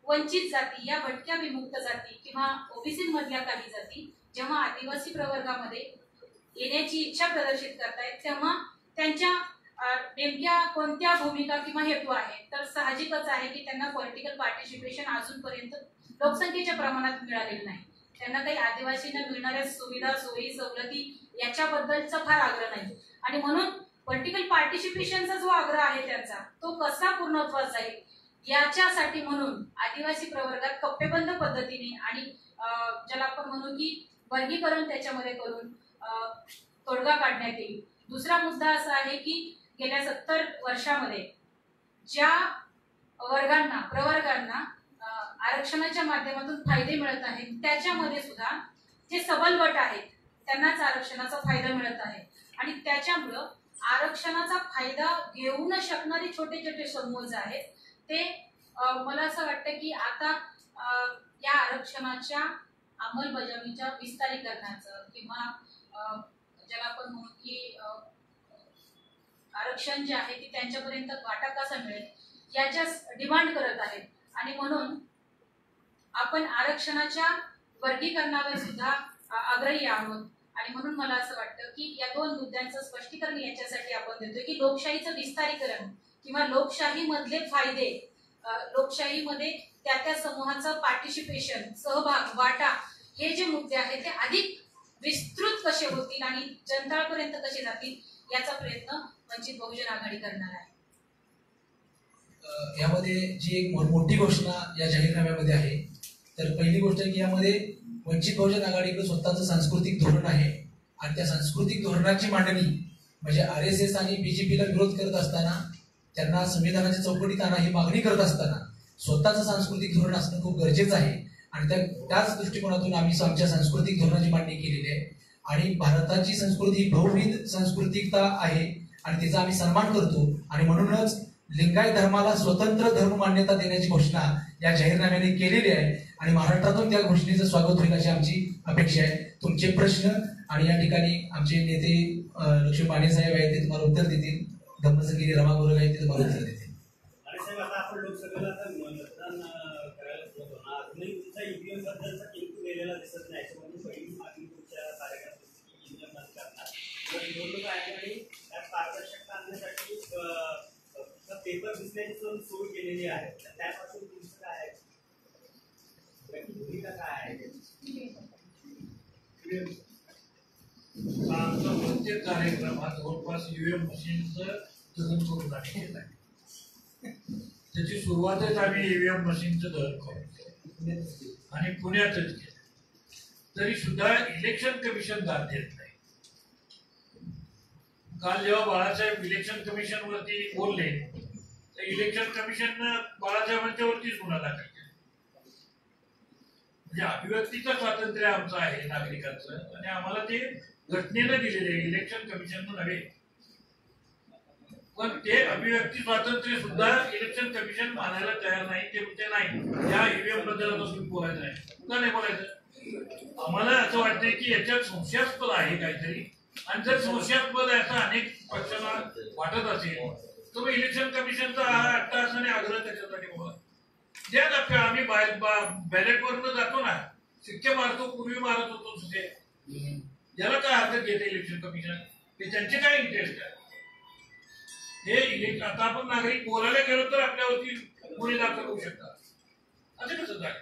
वंचित जाती, या भटक्या विमुक्त जाती किंवा ओबीसी मधल्या काही जाती जेव्हा आदिवासी प्रवर्गामध्ये येण्याची इच्छा प्रदर्शित करतायत तेव्हा त्यांच्या नेमक्या कोणत्या भूमिका किंवा हेतू आहेत, तर साहजिकच आहे की त्यांना पॉलिटिकल पार्टिसिपेशन अजूनपर्यंत लोकसंख्येच्या प्रमाणात मिळालेलं नाही. त्यांना काही आदिवासींना मिळणाऱ्या सुविधा, सोयी, सवलती याच्याबद्दलचा फार आग्रह नाही. आणि म्हणून पॉलिटिकल पार्टिसिपेशनचा जो आग्रह आहे त्यांचा तो कसा पूर्णत्वास जाईल याच्यासाठी म्हणून आदिवासी प्रवर्गात कप्पेबंद पद्धतीने आणि ज्याला आपण म्हणू की वर्गीकरण त्याच्यामध्ये करून तोडगा काढण्यात येईल. दुसरा मुद्दा असा आहे की गेल्या 70 वर्षामध्ये ज्या वर्गांना, प्रवर्गांना आरक्षणाच्या माध्यमातून फायदे मिळत आहेत त्याच्यामध्ये सुद्धा जे सबल गट आहेत त्यांनाच आरक्षणाचा फायदा मिळत आहे. आणि त्याच्यामुळं आरक्षणाचा फायदा घेऊ न शकणारे छोटे छोटे समूह जे आहेत ते मला असं वाटतं की आता या आरक्षणाच्या अंमलबजावणीच्या विस्तारीकरणाचं किंवा ज्याला आपण म्हणू की आरक्षण जे आहे ते त्यांच्यापर्यंत वाटा कसा मिळेल याच्या डिमांड करत आहेत. आणि म्हणून आपण आरक्षणाच्या वर्गीकरणावर सुद्धा आग्रही आहोत. आणि म्हणून मला असं वाटतं की या 2 मुद्द्यांचं स्पष्टीकरण याच्यासाठी आपण देतोय की लोकशाहीचं विस्तारीकरण किंवा लोकशाही मधले फायदे, लोकशाहीमध्ये त्या समूहाचं पार्टिसिपेशन, सहभाग, वाटा हे जे मुद्दे आहेत ते अधिक विस्तृत कसे होतील आणि जनतापर्यंत कसे जातील याचा प्रयत्न वंचित बहुजन आघाडी करणार आहे. यामध्ये जी एक मोठी घोषणा या जाहीरनाम्यामध्ये आहे तर पहिली गोष्ट आहे की यामध्ये वंचित बहुजन आघाडीकडे स्वतःचं सांस्कृतिक धोरण आहे आणि त्या सांस्कृतिक धोरणाची मांडणी म्हणजे RSS आणि BJPला विरोध करत असताना, त्यांना संविधानाच्या चौकटीत आणा ही मागणी करत असताना स्वतःचं सांस्कृतिक धोरण असणं खूप गरजेचं आहे आणि त्याच दृष्टिकोनातून आम्ही आमच्या सांस्कृतिक धोरणाची मांडणी केलेली आहे. आणि भारताची संस्कृती ही बहुविध सांस्कृतिकता आहे आणि तिचा आम्ही सन्मान करतो आणि म्हणूनच लिंगायत धर्माला स्वतंत्र धर्म मान्यता देण्याची घोषणा या जाहीरनाम्याने केलेली आहे आणि महाराष्ट्रातून त्या घोषणेचं स्वागत होईल अशी आमची अपेक्षा आहे. तुमचे प्रश्न आणि या ठिकाणी आमचे नेते लक्ष्मी पाटील साहेब आहेत ते तुम्हाला उत्तर देतील. धम्मसंगिरी रमा गोरग आहेत ते तुम्हाला उत्तर देतील. आणि साहेब आता आपण लोकसभेला मतदान करायला सुरुवात होणार अजूनही तुमचा ईव्हीएम बद्दलचा किंतु गेलेला दिसत नाही याच्यामध्ये पहिली मागणी तुमच्या कार्यकर्त्यांची ईव्हीएम बंद करणार किंवा निवडणूक आयोगाने त्यात पारदर्शकता आणण्यासाठी पेपर दिसण्याची सोय केलेली आहे तर त्यापासून तुमचं काय आहे भूमिका काय आहे? आमचा प्रत्येक कार्यक्रम हा जवळपास ईव्हीएम मशीनचं दहन करून टाकलेलं आहे. त्याची सुरुवातच आम्ही ईव्हीएम मशीनचं दहन करतो आणि पुण्यातच केलं. तरी सुद्धा इलेक्शन कमिशन दाद देत नाही. काल जेव्हा बाळासाहेब इलेक्शन कमिशन वरती बोलले तर इलेक्शन कमिशन बाळासाहेबांच्या वरतीच गुन्हा दाखल केला. म्हणजे अभिव्यक्तीचं स्वातंत्र्य आमचं आहे नागरिकांचं आणि आम्हाला ते घटनेनं दिलेले आहे, इलेक्शन कमिशननं नव्हे. पण ते अभिव्यक्ती स्वातंत्र्य सुद्धा इलेक्शन कमिशन मानायला तयार नाही. ते म्हणते नाही या ईव्हीएम बद्दल तुम्ही बोलायचं नाही. का नाही बोलायचं? आम्हाला असं वाटतंय की याच्यात संशयास्पद आहे काहीतरी आणि जर संशयास्पद असं अनेक पक्षांना वाटत असेल तर मग इलेक्शन कमिशनचा आत्ता असणे आग्रह त्याच्यासाठी बोला द्या ना. आम्ही बॅलेटवरनं जातो ना, शिक्के मारतो, पूर्वी मारत होतो तुझे. याला काय अर्थ घेते इलेक्शन कमिशन? ते त्यांचे काय इंटरेस्ट आहे? हे आता आपण नागरिक बोलायला गेलो तर आपल्यावरती गुन्हे दाखल होऊ शकतात. असं कसं काय?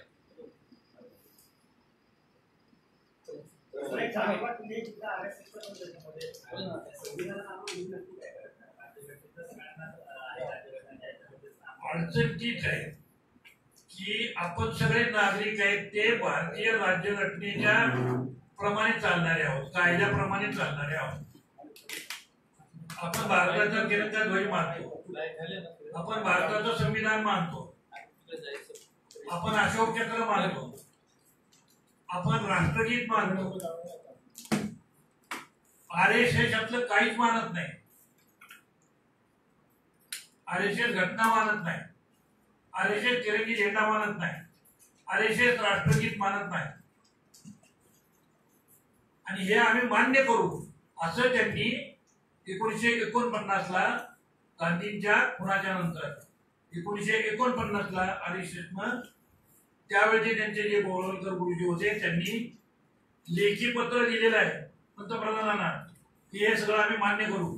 अडचण तीच आहे की आपण सगळे नागरिक आहेत ते भारतीय राज्यघटनेच्या प्रमाणे चालणारे आहोत, कायद्याप्रमाणे चालणारे आहोत. आपण भारताचा तिरंगा ध्वज मानतो, आपण भारताचं संविधान मानतो, आपण अशोक चक्र मानतो, आपण राष्ट्रगीत मानतो. RSS यातलं काहीच मानत नाही. RSS घटना मानत नाही, RSS तिरंगी झेंडा मानत नाही, RSS राष्ट्रगीत मानत नाही. आणि हे आम्ही मान्य करू असं त्यांनी 1949 ला गांधींच्या खुनाच्या नंतर 1949 ला RSSनं त्यावेळचे त्यांचे जे गोळवलकर गुरुजी होते त्यांनी लेखी पत्र दिलेलं आहे पंतप्रधानांना की हे सगळं आम्ही मान्य करू.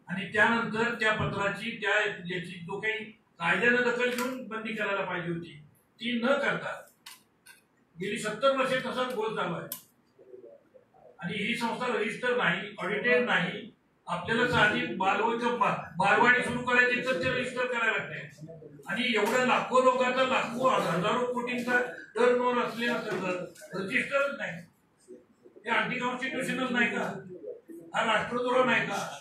आणि त्यानंतर त्या पत्राची याची जो काही कायद्यानं दखल घेऊन बंदी करायला पाहिजे होती ती न करता गेली 70 वर्षे तसाच गोल चालू आहे. आणि ही संस्था रजिस्टर नाही, ऑडिटेड नाही. आपल्याला साधी बालवाडी सुरू करायची तर ते रजिस्टर करायला लागते. आणि एवढ्या लाखो लोकांचा लाखो हजारो कोटींचा टर्नओव्हर असलेलं सगळं रजिस्टरच नाही. हे अँटी कॉन्स्टिट्युशनल नाही का? हा राष्ट्रद्रोह नाही का?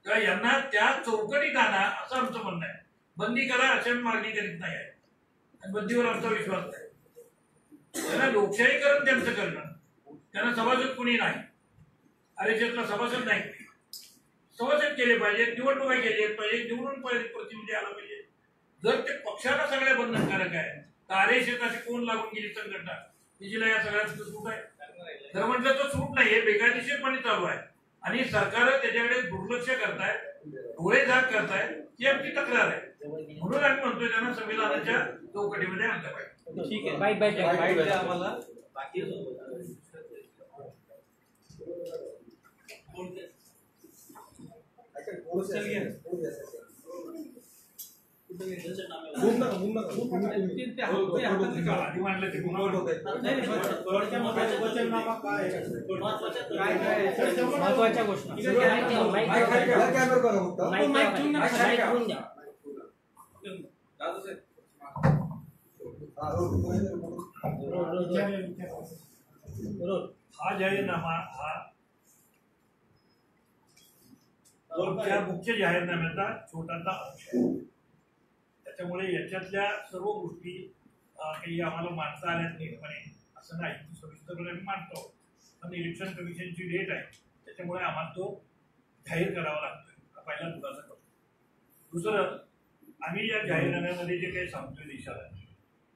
यांना त्या चौकटीत आणा असं आमचं म्हणणं आहे. बंदी करा अशा मागणी करीत नाही आहे आणि बंदीवर आमचा विश्वास नाही. त्यांना लोकशाहीकरण त्यांचं करणं, त्यांना सभासद कुणी नाही, RSSला सभासद नाही, सभासद केले पाहिजे, निवडणुका केली पाहिजे, निवडून प्रतिनिधी आला पाहिजे. जर ते पक्षाला सगळ्या बंधनकारक आहे तर RSS अशी कोण लागून गेली संघटना तिला या सगळ्यात सूट आहे? जर म्हटलं तर सूट नाही, हे बेकायदेशीरपणे चालू आहे आणि सरकार त्याच्याकडे दुर्लक्ष करताय, डोळे झाक करताय, ही आमची तक्रार आहे. म्हणून आम्ही म्हणतोय त्यांना संविधानाच्या चौकटीमध्ये आणलं पाहिजे. ठीक आहे, बाईट आम्हाला बाकी महत्वाच्या घोषणा हा जाहीरनामा हा मुख्य जाहीरनाम्याचा छोटासा अंश आहे. त्याच्यामुळे याच्यातल्या सर्व गोष्टी काही आम्हाला मांडता आल्यात नीटपणे असं नाही, सविस्तरपणे आम्ही मांडतो. पण इलेक्शन कमिशनची डेट आहे, त्याच्यामुळे आम्हाला तो जाहीर करावा लागतोय. हा पहिला मुद्दा करतो. दुसरं, आम्ही या जाहीरनाम्यामध्ये जे काही सांगतोय देशाला,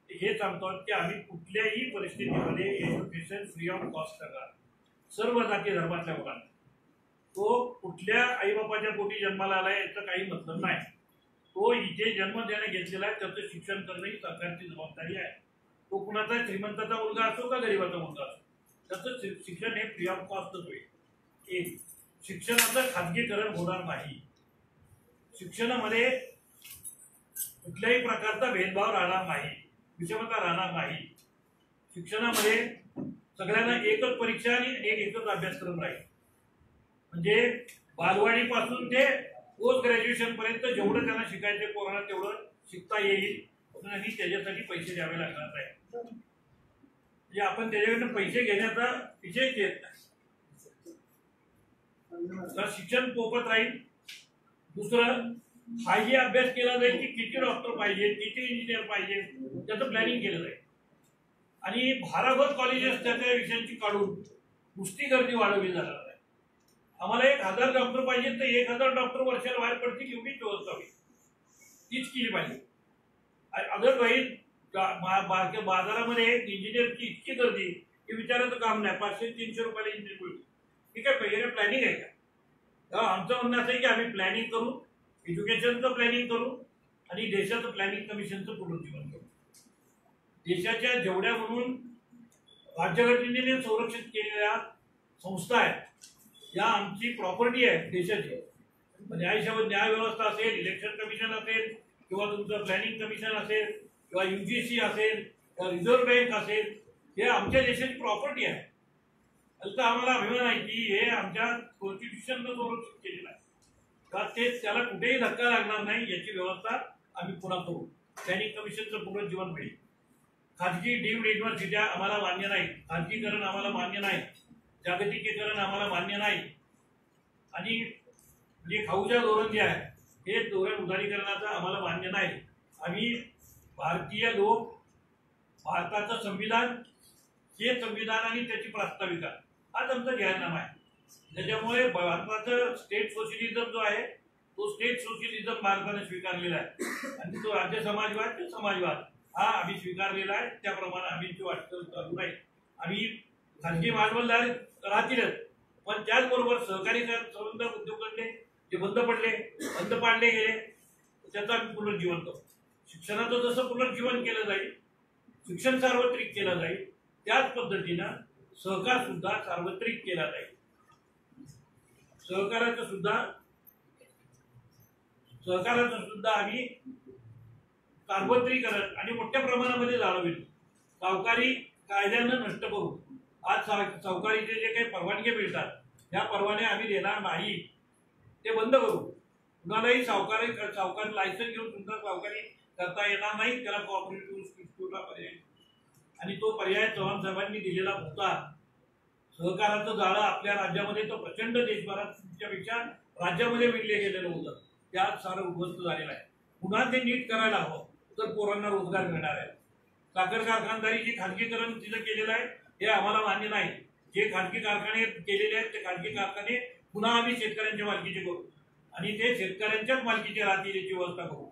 हे सांगतो की आम्ही कुठल्याही परिस्थितीमध्ये एज्युकेशन फ्री ऑफ कॉस्ट करणार सर्व जाती धर्मातल्या मुलांना. तो कुठल्या आईबापाच्या पोटी जन्माला आलाय याचा काही मतलब नाही. तो इथे जन्म देण्यात घेतलेला आहे, त्याचं शिक्षण करणं ही सरकारची जबाबदारी आहे. तो कुणाचा श्रीमंताचा मुलगा असो का गरीबाचा मुलगा असो, त्याचं शिक्षण हे फ्री ऑफ कॉस्टच होईल. एक, शिक्षणाचं खाजगीकरण होणार नाही. शिक्षणामध्ये कुठल्याही प्रकारचा भेदभाव राहणार नाही, विषमता राहणार नाही. शिक्षणामध्ये सगळ्यांना एकच परीक्षा आणि एकच अभ्यासक्रम राहील. म्हणजे बालवाडीपासून ते पोस्ट ग्रॅज्युएशन पर्यंत जेवढं त्यांना शिकायचं पोरांना तेवढं शिकता येईल आणि त्याच्यासाठी पैसे द्यावे लागणार नाही. म्हणजे आपण त्याच्याकडनं पैसे घेण्याचा विषयच येत नाही. तर शिक्षण पोपत राहील. दुसरं, हाही अभ्यास केला जाईल की किती डॉक्टर पाहिजे, किती इंजिनियर पाहिजे, त्याचं प्लॅनिंग केलं जाईल. आणि भाराभर कॉलेजेस त्या त्या विषयांची काढून नुसती गर्दी वाढवली जाणार आहे. आम्हाला 1000 डॉक्टर पाहिजे तर 1000 डॉक्टर वर्षाला बाहेर पडतील एवढीच व्यवस्था होईल, तीच केली पाहिजे. अदरवाईज बाजारामध्ये इंजिनियरची इतकी गर्दी हे विचारायचं काम नाही. 500-300 रुपयाला इंजिनियर मिळतो. ठीक आहे, पहिले प्लॅनिंग आहे का? आमचं म्हणणं असं आहे की आम्ही प्लॅनिंग करू, एज्युकेशनचं प्लॅनिंग करू आणि देशाचं प्लॅनिंग कमिशनचं पुनरुज्जीवन करू. देशाच्या जेवढ्या म्हणून राज्यघटनेने संरक्षित केलेल्या संस्था आहेत, या आमची प्रॉपर्टी आहे देशाची. न्याय व्यवस्था असेल, इलेक्शन कमिशन असेल, किंवा तुमचं प्लॅनिंग कमिशन असेल, किंवा UGC असेल, किंवा रिझर्व्ह बँक असेल, हे आमच्या देशाची प्रॉपर्टी आहे. तर आम्हाला अभिमान आहे की हे आमच्या कॉन्स्टिट्यूशननं संरक्षित केलेलं आहे. का ते त्याला कुठेही धक्का लागणार नाही याची व्यवस्था आम्ही पुन्हा करू. प्लॅनिंग कमिशनचं पुनरुज्जीवन होईल. खाजगी डीम्ड युनिव्हर्सिट्या आम्हाला मान्य नाही, खाजगीकरण आम्हाला मान्य नाही, जागतिकीकरण आम्हाला मान्य नाही. आणि जे खाऊच्या धोरण जे आहे हे धोरण उदारीकरणाचं आम्हाला मान्य नाही. आम्ही भारतीय लोक, भारताचं संविधान, हे संविधान आणि त्याची प्रास्ताविका हाच आमचा जाहीरनामा आहे. त्याच्यामुळे भारताचं स्टेट सोशलिझम जो आहे तो स्टेट सोशलिझम भारताने स्वीकारलेला आहे आणि तो राज्य समाजवाद ते समाजवाद हा आम्ही स्वीकारलेला आहे. त्याप्रमाणे आम्ही ती वाटचाल चालू राहील. आम्ही खाजगी भांडवलदार राहतीलच, पण त्याचबरोबर सहकारी संबंध उद्योगधंदे जे बंद पाडले गेले त्याचं आम्ही पुनरुज्जीवन करू. शिक्षणाचं जसं पुनरुज्जीवन केलं जाईल, शिक्षण सार्वत्रिक केलं जाईल, त्याच पद्धतीनं सहकार सुद्धा सार्वत्रिक केला जाईल. सहकाराचं सुद्धा आम्ही सार्वत्रिकरण आणि मोठ्या प्रमाणामध्ये जाणवितो. सावकारी कायद्यानं नष्ट करू. आज सावकारीचे जे काही परवानगी मिळतात त्या परवाने आम्ही देणार नाही, ते बंद करू. कुणालाही सावकार लायसन घेऊन सुद्धा सावकारी करता येणार नाही. त्याला कोऑपरेटिव्ह इन्स्टिट्यूटला पर्याय आणि तो पर्याय चव्हाण साहेबांनी दिलेला होता. सहकाराचं जाळं आपल्या राज्यामध्ये तर प्रचंड देशभरापेक्षा राज्यामध्ये विणले गेलेलं होतं, त्यात सारं उद्ध्वस्त झालेलं आहे. पुन्हा ते नीट करायला हवं तर पोरांना रोजगार मिळणार आहे. साखर कारखानदारी जे खाजगीकरण तिथं केलेलं आहे हे आम्हाला मान्य नाही. जे खाजगी कारखाने केलेले आहेत ते खाजगी कारखाने पुन्हा आम्ही शेतकऱ्यांच्या मालकीचे करू आणि ते शेतकऱ्यांच्याच मालकीचे राहतील याची व्यवस्था करू.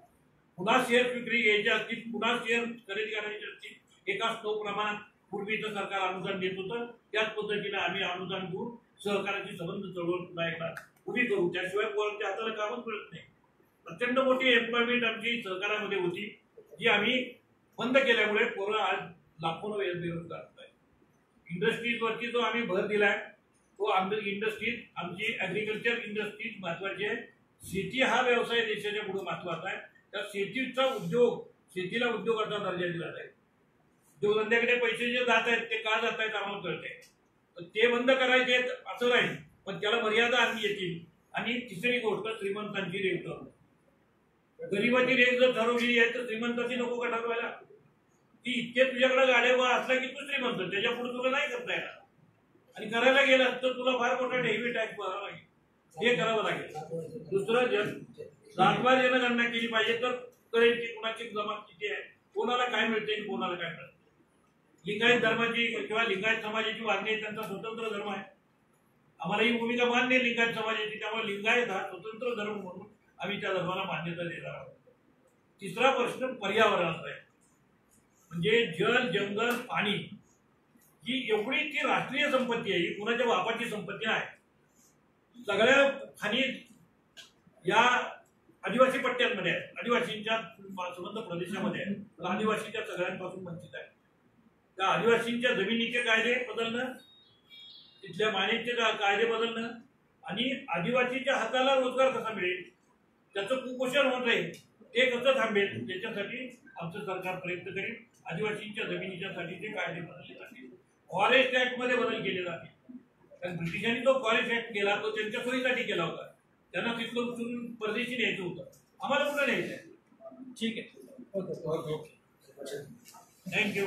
पुन्हा शेअर विक्री घ्यायची असतील, पुन्हा शेअर खरेदी करायची असतील, एका स्टो प्रमाणात पूर्वीचं सरकार अनुदान देत होतं त्याच पद्धतीने आम्ही अनुदान घेऊन सहकाराची संबंध चळवळ पुन्हा एकदा उभी करू. त्याशिवाय पोरांच्या हाताला कामच मिळत नाही. प्रचंड मोठी एम्प्लॉयमेंट आमची सहकारामध्ये होती जी आम्ही बंद केल्यामुळे पोरं आज लाखोनं बेरोजगार होत आहेत. इंडस्ट्रीजवरती जो आम्ही भर दिलाय तो इंडस्ट्रीज आमची ऍग्रिकल्चर इंडस्ट्रीज महत्वाची आहे. शेती हा व्यवसाय देशाच्या पुढे महत्वाचा आहे. त्या शेतीचा उद्योग, शेतीला उद्योगाचा दर्जा दिला जाईल. उद्योगधंद्याकडे पैसे जे जात आहेत ते का जात आहेत आम्हाला कळतंय. तर ते बंद करायचे असं नाही, पण त्याला मर्यादा आणली येतील. आणि तिसरी गोष्ट श्रीमंतांची रेख ठरवू. गरीबाची रेख जर ठरवली आहे तर श्रीमंताची नको का ठरवायला. ती इतके तुझ्याकडे गाड्या असला की तू श्रीमंत, त्याच्या पुढे तुला नाही करता येणार. आणि करायला गेलं तर तुला फार मोठा हेवी टॅक्स भरावा लागेल, हे करावं लागेल. दुसरं जातवार जनगणना केली पाहिजे तर कळेल की कोणाची जमात किती आहे, कोणाला काय मिळते आणि कोणाला काय मिळतं. लिंगायत धर्माची किंवा लिंगायत समाजाची वागणी त्यांचा स्वतंत्र धर्म आहे. आम्हाला ही भूमिका मान्य आहे लिंगायत समाजाची, त्यामुळे लिंगायत हा स्वतंत्र धर्म म्हणून आम्ही त्या धर्माला मान्यता देणार आहोत. तिसरा प्रश्न पर्यावरणाचा आहे, म्हणजे जल, जंगल, पाणी ही एवढी ती राष्ट्रीय संपत्ती आहे, ही कुणाच्या बापाची संपत्ती नाही. सगळ्या खाणी या आदिवासी पट्ट्यांमध्ये आहे, आदिवासींच्या संबंध प्रदेशामध्ये आहे, तर आदिवासीच्या सगळ्यांपासून वंचित आहे. त्या आदिवासींच्या जमिनीचे कायदे बदलणं, तिथल्या मान्यतेचे कायदे बदलणं आणि आदिवासीच्या हाताला रोजगार कसा मिळेल, त्याचं कुपोषण होत राहील ते कसं थांबेल, त्याच्यासाठी आमचं सरकार प्रयत्न करेल. आदिवासींच्या जमिनीच्या साठीचे कायदे बदलले जातील, फॉरेस्ट ऍक्ट मध्ये बदल केले जातील. कारण ब्रिटिशांनी जो फॉरेस्ट ऍक्ट केला तो त्यांच्या सोयीसाठी केला होता, त्यांना तिथलं उचलून परदेशी न्यायचं होतं, आम्हाला कुठं न्यायचं आहे. ठीक आहे. थँक्यू.